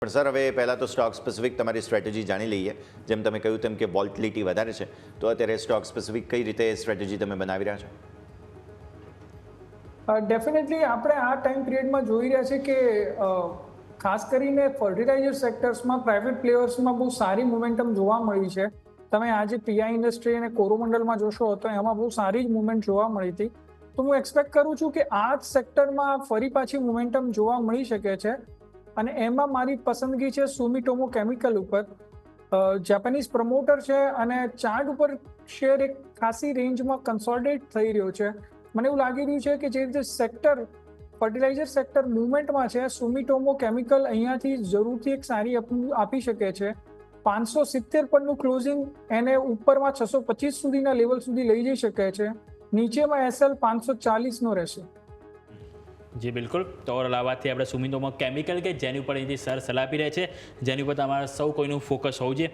પણ સર, હવે પહેલાં તો સ્ટોક સ્પેસિફિક તમારી સ્ટ્રેટેજી જાણી લઈએ. જેમ તમે કહ્યું તેમ કે વોલ્ટિલિટી વધારે છે, તો અત્યારે સ્ટોક સ્પેસિફિક કઈ રીતે સ્ટ્રેટેજી તમે બનાવી રહ્યા છો? ડેફિનેટલી આપણે આ ટાઈમ પિરિયડમાં જોઈ રહ્યા છે કે ખાસ કરીને ફર્ટિલાઇઝર સેક્ટર્સમાં પ્રાઇવેટ પ્લેયર્સમાં બહુ સારી મોમેન્ટમ જોવા મળી છે. તમે આજે પીઆઈ ઇન્ડસ્ટ્રી અને કોરોમંડલમાં જોશો તો એમાં બહુ સારી જ મુવમેન્ટ જોવા મળી હતી. તો હું એક્સપેક્ટ કરું છું કે આ જ સેક્ટરમાં ફરી પાછી મોમેન્ટમ જોવા મળી શકે છે. અને એમાં મારી પસંદગી છે સુમિટોમો કેમિકલ ઉપર. જાપાનીઝ પ્રમોટર છે અને ચાર્ટ ઉપર શેર એક ખાસી રેન્જમાં કન્સોલિડેટ થઈ રહ્યો છે. મને એવું લાગી રહ્યું છે કે જે રીતે સેક્ટર ફર્ટિલાઇઝર સેક્ટર મુવમેન્ટમાં છે, સુમિટોમો કેમિકલ અહીંયાથી જરૂરથી એક સારી આપી શકે છે. 570 પરનું ક્લોઝિંગ એને ઉપરમાં 625 સુધીના લેવલ સુધી લઈ જઈ શકે છે. નીચેમાં એસએલ 540નો રહેશે. જી બિલકુલ. તો અલાવાથી આપણે સુમિટોમો કેમિકલ કે જેની ઉપર અહીંથી સર સલાહ આપી રહ્યા છે, જેની ઉપર તમારા સૌ કોઈનું ફોકસ હોવું જોઈએ.